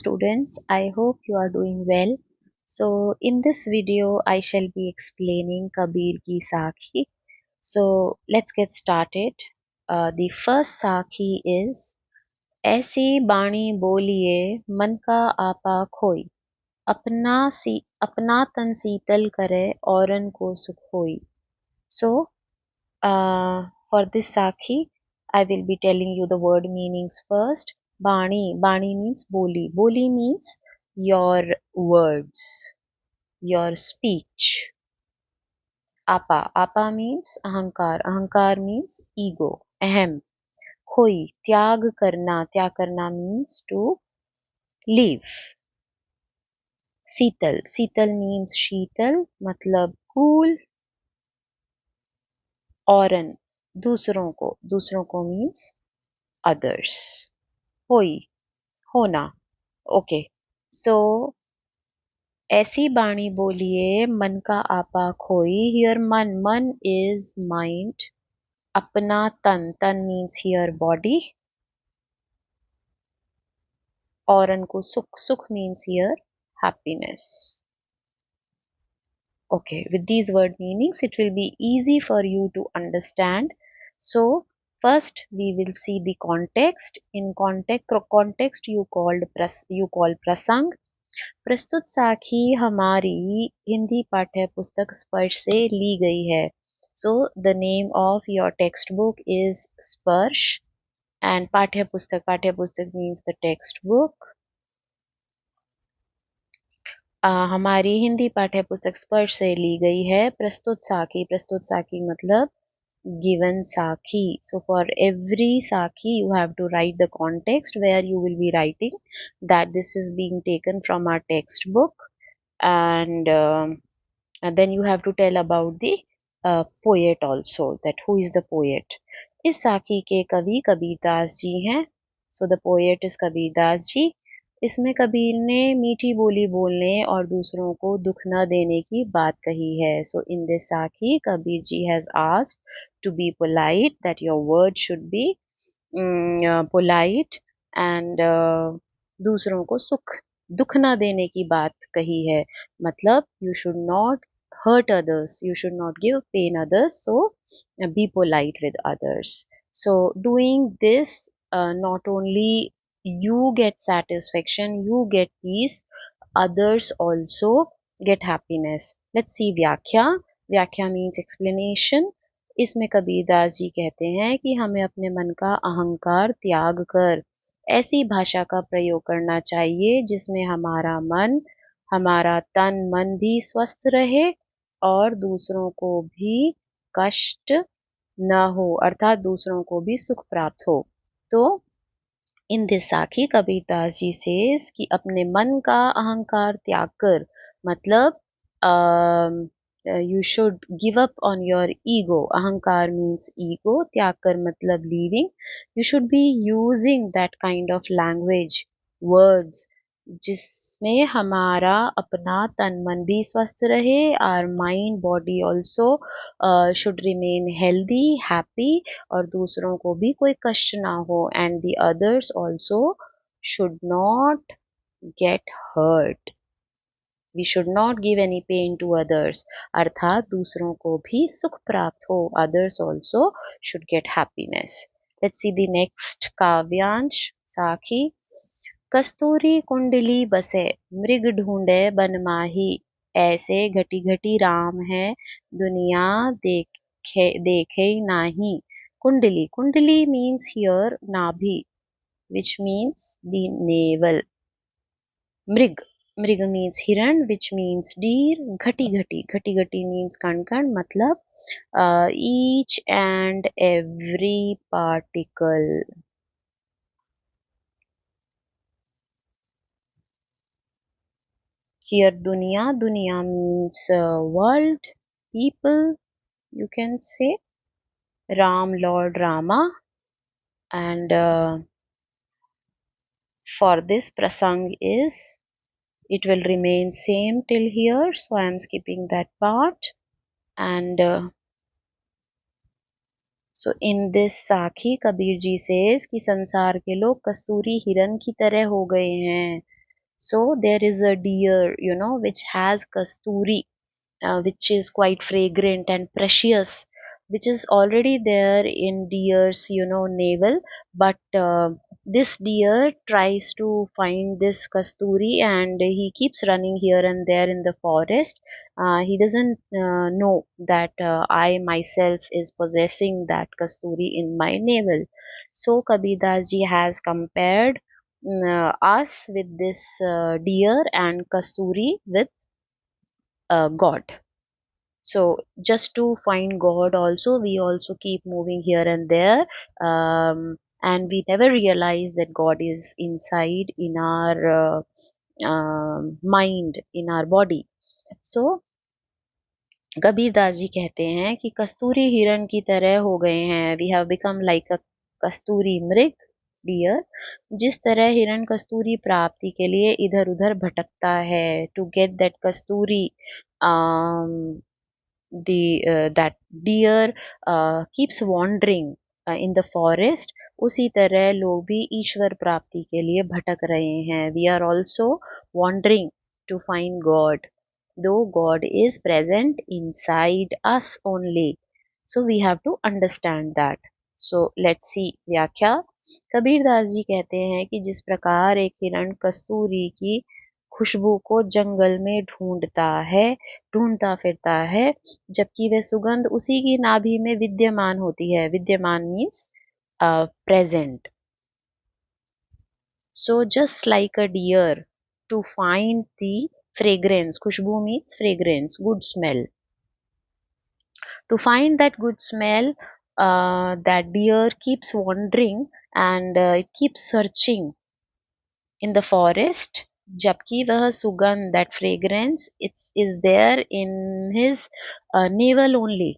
students, I hope you are doing well. So in this video I shall be explaining Kabir ki sakhi. So let's get started. The first sakhi is ऐसी बाणी बोलिए मन का आपा खोई अपना तन शीतल करे औरन को सुख होई. So for this sakhi, I will be telling you the word meanings first. Bani means boli. Boli means your words, your speech. Apa means ahankar. Ahankar means ego, ahem. Khoi, त्याग करना means to leave. Sheetal means शीतल मतलब cool. औरन दूसरों को means others. होई होना. Okay, so ऐसी बाणी बोलिए मन का आपा खोई. Here मन is mind. अपना तन means here body. औरन को सुख means here happiness. Okay, with these word meanings it will be easy for you to understand. So first we will see the context. In context you call prasang. प्रस्तुत साखी हमारी हिंदी पाठ्य पुस्तक स्पर्श से ली गई है. So the name of your textbook is Sparsh and पाठ्य पुस्तक means the textbook. हमारी हिंदी पाठ्य पुस्तक स्पर्श से ली गई है. प्रस्तुत साखी मतलब given sakhi. So for every sakhi you have to write the context where you will be writing that this is being taken from our textbook, and then you have to tell about the poet also, that who is the poet. इस साखी के कवि कबीरदास जी हैं. So the poet is Kabirdas ji. इसमें कबीर ने मीठी बोली बोलने और दूसरों को दुख न देने की बात कही है. So in this sakhi, Kabir ji has asked to be polite, that your word should be polite, and दूसरों को दुख न देने की बात कही है. मतलब you should not hurt others, you should not give pain others, so be polite with others. So doing this, not only you get satisfaction, you get peace, others also get happiness. Let's see व्याख्या. व्याख्या means explanation. इसमें कबीरदास जी कहते हैं कि हमें अपने मन का अहंकार त्याग कर ऐसी भाषा का प्रयोग करना चाहिए जिसमें हमारा तन मन भी स्वस्थ रहे और दूसरों को भी कष्ट न हो, अर्थात दूसरों को भी सुख प्राप्त हो. तो इन दिस साखी कबीरदास जी सेज कि अपने मन का अहंकार त्याग कर, मतलब you should give up on your ego. अहंकार means ego. त्याग कर मतलब leaving. You should be using that kind of language, words, जिसमें हमारा अपना तन मन भी स्वस्थ रहे. Our mind, body also should remain healthy, happy, और दूसरों को भी कोई कष्ट ना हो. And the others also should not get hurt. We should not give any pain to others. अर्थात दूसरों को भी सुख प्राप्त हो. Others also should get happiness. Let's see the next काव्यांश साखी. कस्तूरी कुंडली बसे मृग ढूंढे बनमाही, ऐसे घटी घटी राम है दुनिया देखे नाही. कुंडली means here नाभि, which means the navel. मृग means hiran, which means deer. घटी means कण मतलब each and every particle. Here दुनिया means world, people, you can say. Ram, Lord Rama. And for this prasang is, it will remain same till here, so I am skipping that part. And so in this sakhi Kabir ji says कि संसार के लोग कस्तूरी हिरन की तरह हो गए हैं. So there is a deer, which has kasturi, which is quite fragrant and precious, which is already there in deer's, navel. But this deer tries to find this kasturi, and he keeps running here and there in the forest. He doesn't know that I myself is possessing that kasturi in my navel. So Kabir Das ji has compared us with this deer, and kasturi with God. So just to find God also, we also keep moving here and there, and we never realize that God is inside in our mind, in our body. So Kabir Das ji कहते हैं कि कस्तूरी हिरण की तरह हो गए हैं, we have become like a कस्तूरी मृग डियर। जिस तरह हिरण कस्तूरी प्राप्ति के लिए इधर उधर भटकता है, to get that kasturi, that deer keeps wandering in the forest, उसी तरह लोग भी ईश्वर प्राप्ति के लिए भटक रहे हैं। We are also wandering to find God, though God is present inside us only. So we have to understand that. So let's see व्याख्या। कबीर दास जी कहते हैं कि जिस प्रकार एक हिरण कस्तूरी की खुशबू को जंगल में ढूंढता फिरता है, जबकि वह सुगंध उसी की नाभि में विद्यमान होती है। विद्यमान means present. So just like a deer, to find the fragrance, khushbu means fragrance, good smell. To find that good smell, that deer keeps wandering, and it keeps searching in the forest. जबकि वह सुगंध, that fragrance, it's is there in his navel only.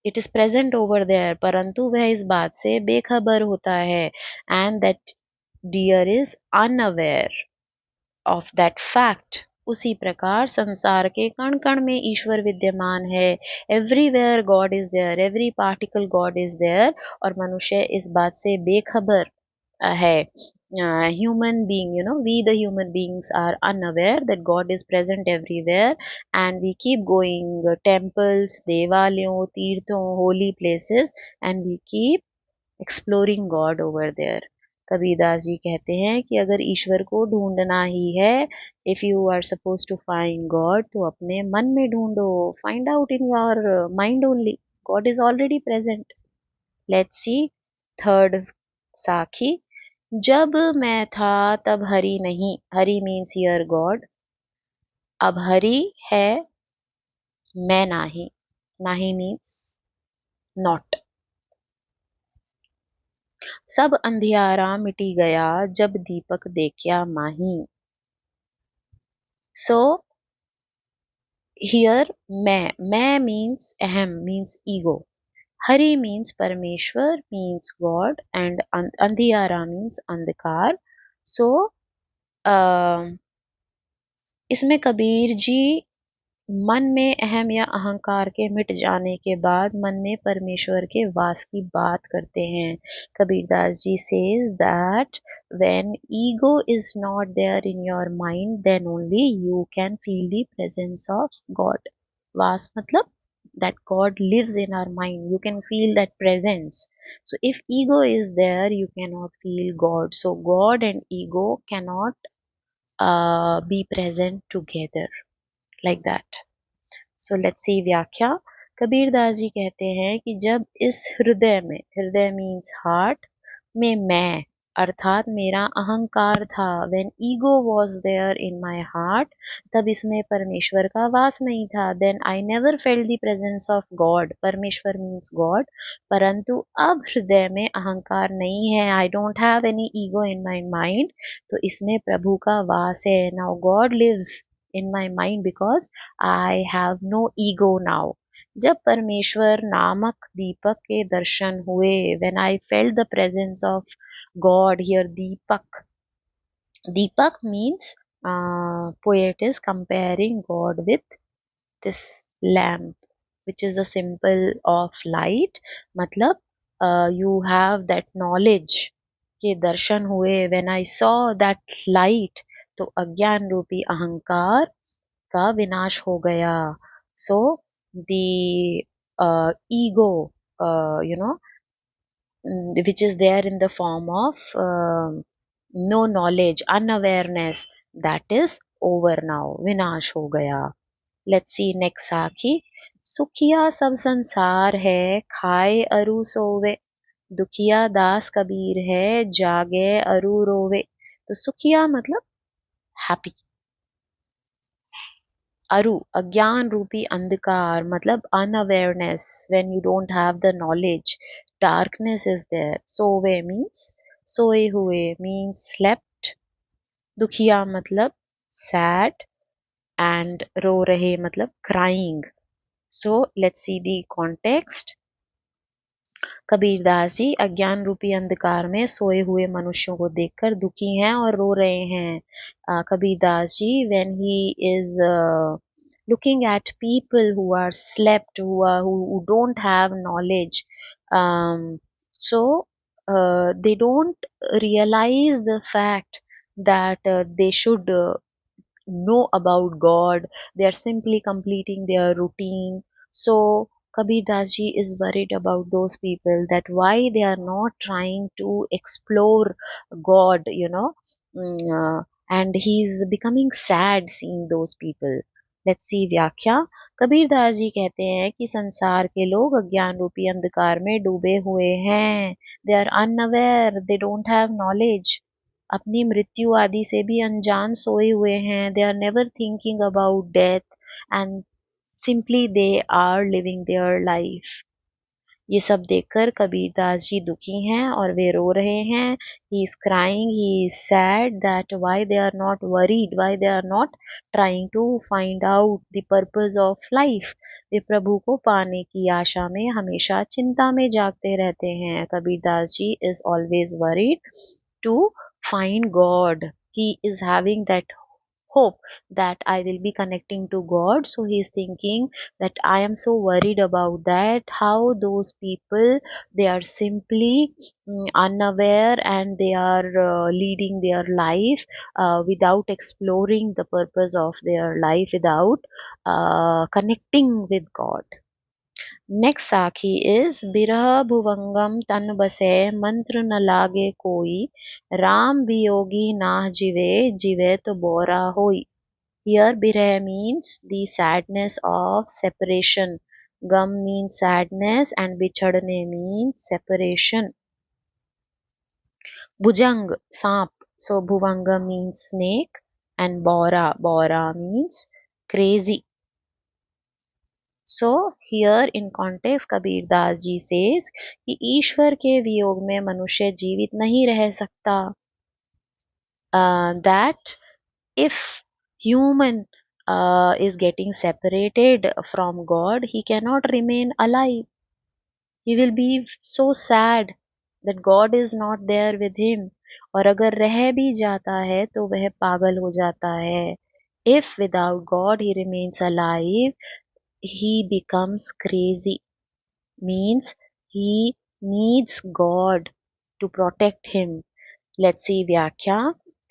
It is present over there, परंतु वह इस बात से बेखबर होता है, and that deer is unaware of that fact. उसी प्रकार संसार के कण कण में ईश्वर विद्यमान है। Everywhere God is there, every particle God is there, और मनुष्य इस बात से बेखबर है। Human being, we the human beings are unaware that God is present everywhere, and we keep going temples, devalayon, तीर्थों, holy places, and we keep exploring God over there. Kabirdas ji कहते हैं कि अगर ईश्वर को ढूंढना ही है, if you are suppose to find God, तो अपने मन में ढूंढो, find out in your mind only, God is already present. Let's see third sakhi. जब मैं था तब हरि नहीं, हरि मीन्स हियर गॉड, अब हरि है, मैं नाही, नाही मीन्स नॉट। सब अंधियारा मिटी गया, जब दीपक देखा माही। सो हियर मैं मीन्स अहम, मीन्स ईगो, हरि मीन्स परमेश्वर, मीन्स गॉड, एंड अंधियारा मीन्स अंधकार। सो इसमें कबीर जी मन में अहम या अहंकार के मिट जाने के बाद मन में परमेश्वर के वास की बात करते हैं। कबीरदास जी says that when ego is not there in your mind, then only you can feel the presence of God. वास मतलब that God lives in our mind, you can feel that presence. So if ego is there, you cannot feel God. So God and ego cannot be present together like that. So let's सी व्याख्या। कबीर दास जी कहते हैं कि जब इस हृदय में, हृदय means heart, में मैं अर्थात मेरा अहंकार था, when ego was there in my heart, तब इसमें परमेश्वर का वास नहीं था। Then I never felt the presence of God, parmeshwar means God. परंतु अब हृदय में अहंकार नहीं है, I don't have any ego in my mind, तो इसमें प्रभु का वास है। Now God lives in my mind because I have no ego now. जब परमेश्वर नामक दीपक के दर्शन हुए, when I felt the presence of God, here Deepak, Deepak means poet is comparing God with this lamp, which is the symbol of light। मतलब you have that knowledge के दर्शन हुए, when I saw that light, तो अज्ञान रूपी अहंकार का विनाश हो गया. So the ego, you know, which is there in the form of no knowledge, unawareness, that is over now. विनाश हो गया. Let's see next साखी. सुखिया सब संसार है, खाए अरु सोवे. दुखिया दास कबीर है, जागे अरु रोवे. तो सुखिया मतलब हैप्पी. अरु अज्ञान रूपी अंधकार मतलब unawareness, when you don't have the knowledge, darkness is there. सोवे मीन्स सोए हुए, मीन्स स्लेप्ट. दुखिया मतलब सैड, एंड रो रहे मतलब crying. So let's see the context. Kabirdas ji अज्ञान रूपी अंधकार में सोए हुए मनुष्यों को देखकर दुखी हैं और रो रहे हैं. कबीरदास जी, when he is looking at people who are slept, who don't have knowledge, so they don't realize the fact that they should know about God. They are simply completing their routine. So Kabir Das ji is worried about those people, that why they are not trying to explore God, and he's becoming sad seeing those people. Let's see व्याख्या. कबीर दास जी कहते हैं कि संसार के लोग अज्ञान रूपी अंधकार में डूबे हुए हैं. They are unaware, they don't have knowledge. अपनी मृत्यु आदि से भी अनजान सोए हुए हैं. They are never thinking about death, and simply they are living their life. ये सब देखकर कबीरदास जी दुखी हैं और वे रो रहे हैं. He is crying, he is sad that why they are not worried, why they are not trying to find out the purpose of life. वे प्रभु को पाने की आशा में हमेशा चिंता में जागते रहते हैं. Kabirdas ji is always worried to find God. He is having that hope that I will be connecting to God. So he is thinking that I am so worried about that. How those people, they are simply unaware, and they are leading their life without exploring the purpose of their life, without connecting with God. Next साखी is बिरह भुवंगम तन बसे मंत्र न लागे कोई. राम वियोगी नाह जिवे, जिवे तो बोरा होई. Here birah means the sadness of separation. Gam means sadness and bichadne means separation. Bhujang, saap. So bhuvanga means snake, and bora means crazy. So here in context Kabir Das ji says कि ईश्वर के वियोग में मनुष्य जीवित नहीं रह सकता. That if human is getting separated from God, he cannot remain alive. He will be so sad that God is not there with him. और अगर रह भी जाता है तो वह पागल हो जाता है. If without God he remains alive, he becomes crazy, means he needs God to protect him. Let's see व्याख्या.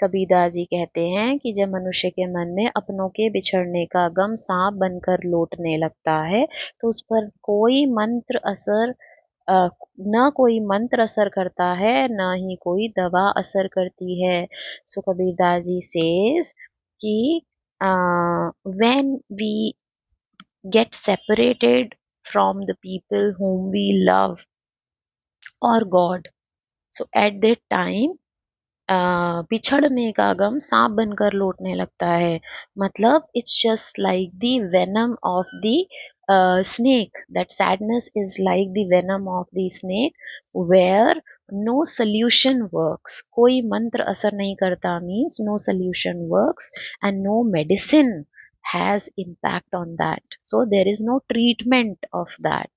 कबीरदास जी कहते हैं कि जब मनुष्य के मन में अपनों के बिछड़ने का गम सांप बनकर लौटने लगता है तो उस पर कोई मंत्र असर न कोई मंत्र असर करता है, न ही कोई दवा असर करती है. सो कबीरदास जी सेज कि when we get separated from the people whom we love or God, so at that time बिछड़ने का गम सांप बनकर लौटने लगता है. मतलब it's just like the venom of the snake. That sadness is like the venom of the snake where no solution works. कोई मंत्र असर नहीं करता, means no solution works and no medicine has impact on that. So there is no treatment of that.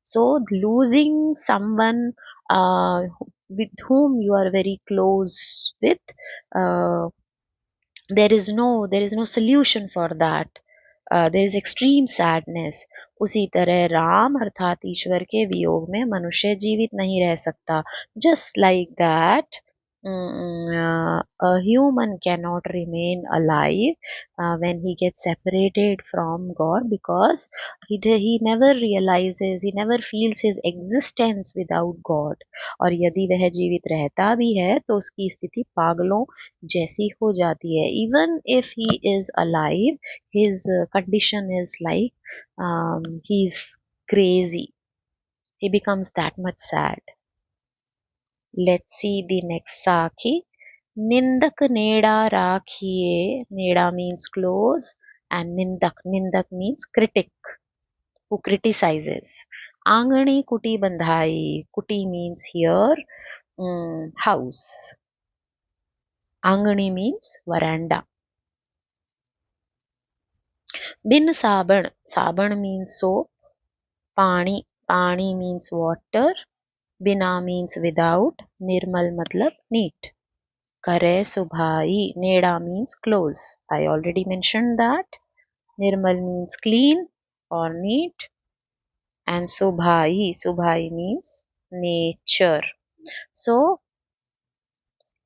So losing someone with whom you are very close with, uh, there is no solution for that. There is extreme sadness. उसी तरह राम अर्थात ईश्वर के वियोग में मनुष्य जीवित नहीं रह सकता. Just like that, A human cannot remain alive when he gets separated from God, because he never realizes, he never feels his existence without God. और यदि वह जीवित रहता भी है तो उसकी स्थिति पागलों जैसी हो जाती है. Even if he is alive, his condition is like he's crazy. He becomes that much sad. Let's see the next Sakhi. Nindak neda rakhiye. Neda means close, and Nindak means critic, who criticizes. Angani kuti bandhai. Kuti means here house. Angani means veranda. Bin saban. Saban means soap. Pani. Pani means water. Bina means without. Nirmal matlab neat. Kare subhai. Neda means close. I already mentioned that. Nirmal means clean or neat. And subhai. Subhai means nature. So,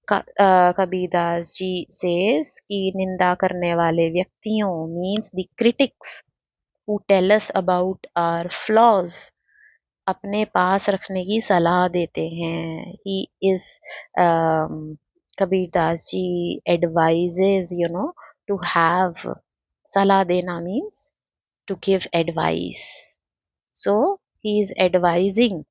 Kabir Das ji says कि निंदा करने वाले व्यक्तियों means the critics who tell us about our flaws, अपने पास रखने की सलाह देते हैं. He is Kabir Das ji advises, to have. Salah dena means to give advice. So he is advising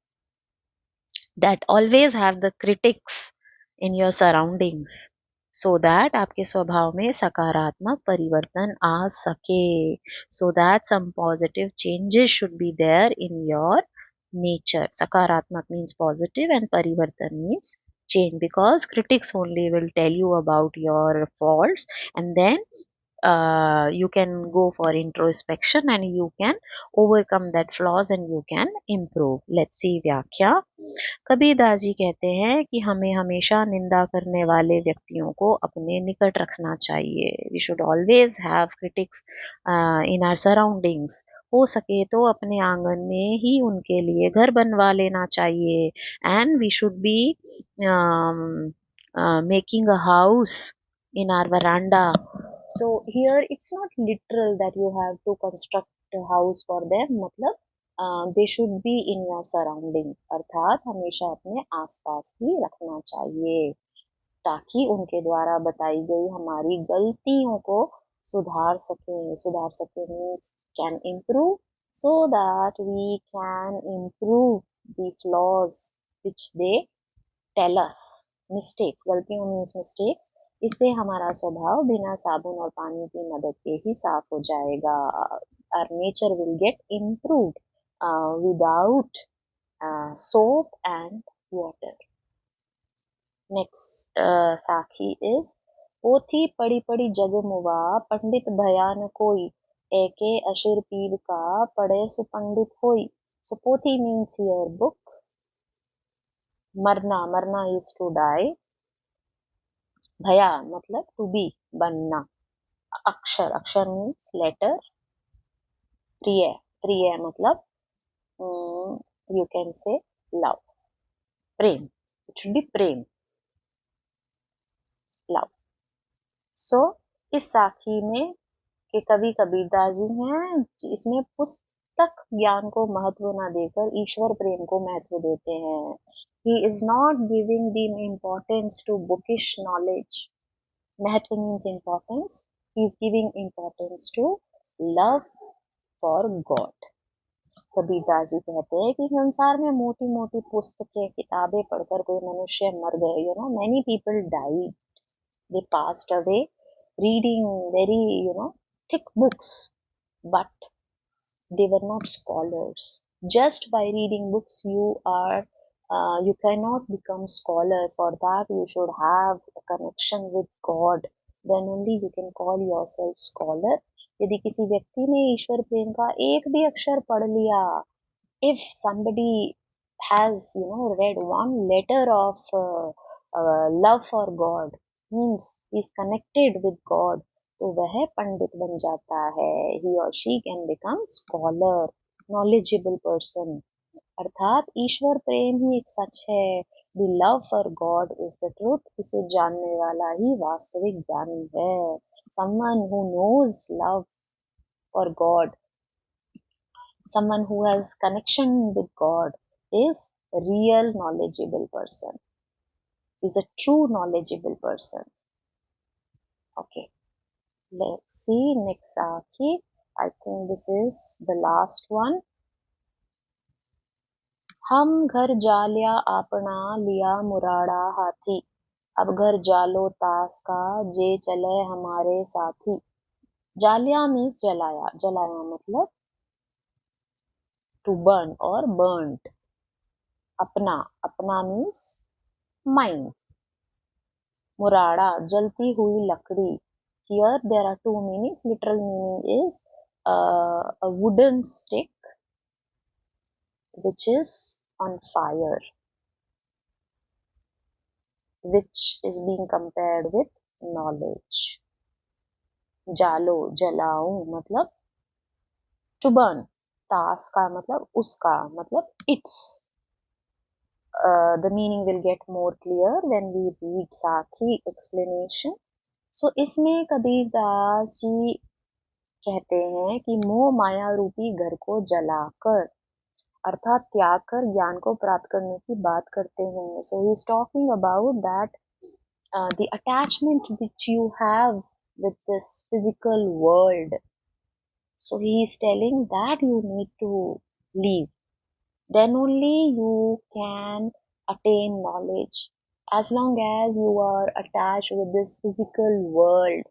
that always have the critics in your surroundings, so that आपके स्वभाव में सकारात्मक परिवर्तन आ सके, so that some positive changes should be there in your nature. Sakaratmak means positive and parivartan means change, because critics only will tell you about your faults, and then you can go for introspection and you can overcome that flaws and you can improve. Let's see व्याख्या. कबीर दास जी कहते हैं कि हमें हमेशा निंदा करने वाले व्यक्तियों को अपने निकट रखना चाहिए. We should always have critics in our surroundings. हो सके तो अपने आंगन में ही उनके लिए घर बनवा लेना चाहिए. And we should be making a house in our veranda. So here it's not literal that you have to construct a house for them. मतलब they should be in your surrounding. अर्थात हमेशा अपने आसपास ही रखना चाहिए, ताकि उनके द्वारा बताई गई हमारी गलतियों को सुधार सके means can improve, so that we can improve the flaws which they tell us. Mistakes, गलतियों means mistakes. इससे हमारा स्वभाव बिना साबुन और पानी की मदद के ही साफ हो जाएगा. Our nature will get improved without soap and water. Next Sakhi is पोथी पढ़ी पढ़ी जग मुवा पंडित भयान कोई एके अशिर पीर का पढ़े सुपंडित होई. So पोथी means here book. मरना is to die. भया मतलब to be, बनना. अक्षर means letter. प्रिय मतलब you can say love. Prem, it should be Prem, love. So इस साखी में के कवि कबीरदास जी हैं, इसमें पुस्तक ज्ञान को महत्व न देकर ईश्वर प्रेम को महत्व देते हैं. He is not giving the importance to bookish knowledge. महत्व means importance. He is giving importance to love for God. Kabirdas ji कहते हैं कि संसार में मोटी मोटी पुस्तकें किताबें पढ़कर कोई मनुष्य मर गए. Many people died, they passed away reading very thick books, but they were not scholars. Just by reading books you cannot become scholar. For that you should have a connection with God, then only you can call yourself scholar. यदि किसी व्यक्ति ने ईश्वर प्रेम का एक भी अक्षर पढ़ लिया, if somebody has read one letter of love for God, means he is connected with God, तो वह पंडित बन जाता है. he or she can become scholar, knowledgeable person. अर्थात ईश्वर प्रेम ही एक सच है The love for God is the truth. इसे जानने वाला ही वास्तविक ज्ञानी है. Someone who knows love for God, someone who has connection with God, is a real knowledgeable person, is a true knowledgeable person. Okay, let's see next Sakhi. I think this is the last one. हम घर जालिया आपना लिया मुराड़ा हाथी, अब घर जालो तास का जे चले हमारे साथी. जालिया मीन्स जलाया, जलाया मतलब टू बर्न और बर्न्ड. अपना, अपना मीन्स माइंड. मुराड़ा, जलती हुई लकड़ी. Here there are two meanings. Literal meaning is a wooden stick which is on fire, which is being compared with knowledge. जालो, जलाऊं मतलब to burn. तास का मतलब उसका, मतलब its. The meaning will get more clear when we read Sakhi explanation. So इसमें कबीर दास जी कहते हैं कि मोह माया रूपी घर को जलाकर, अर्थात त्याग कर ज्ञान को प्राप्त करने की बात करते हैं. So he is talking about that the attachment which you have with this physical world. So he is telling that you need to leave. Then only you can attain knowledge. As long as you are attached with this physical world,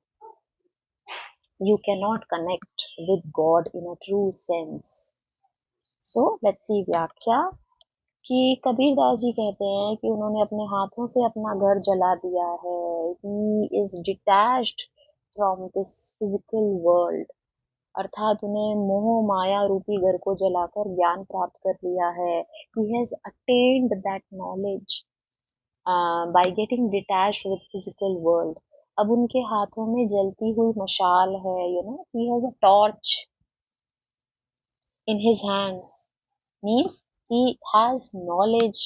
you cannot connect with God in a true sense. So let's see व्याख्या. कि कबीर दास जी कहते हैं कि उन्होंने अपने हाथों से अपना घर जला दिया है. He is detached from this physical world. अर्थात उन्हें मोह माया रूपी घर को जलाकर ज्ञान प्राप्त कर लिया है. He has attained that knowledge by getting detached with physical world. अब उनके हाथों में जलती हुई मशाल है. He has a torch in his hands. Means he has knowledge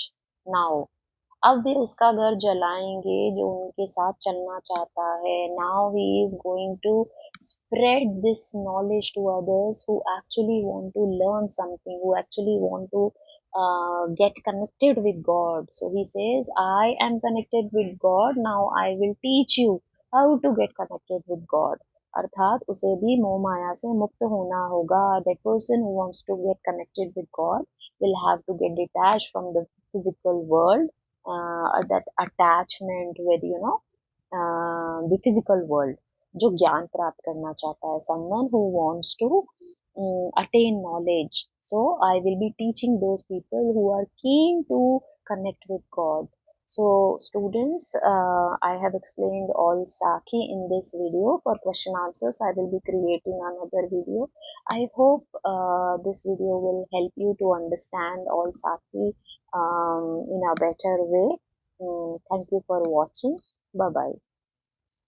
now. अब वे उसका घर जलाएंगे जो उनके साथ चलना चाहता है. Now he is going to spread this knowledge to others who actually want to learn something, who actually want to get connected with God. So he says, I am connected with God, now I will teach you how to get connected with God. अर्थात उसे भी मोह माया से मुक्त होना होगा. That person who wants to get connected with God will have to get detached from the physical world, that attachment with the physical world. जो ज्ञान प्राप्त करना चाहता है, someone who wants to attain knowledge. So I will be teaching those people who are keen to connect with God. So students, I have explained all Sakhi in this video. For question answers I will be creating another video. I hope this video will help you to understand all Sakhi in a better way. Thank you for watching. Bye bye.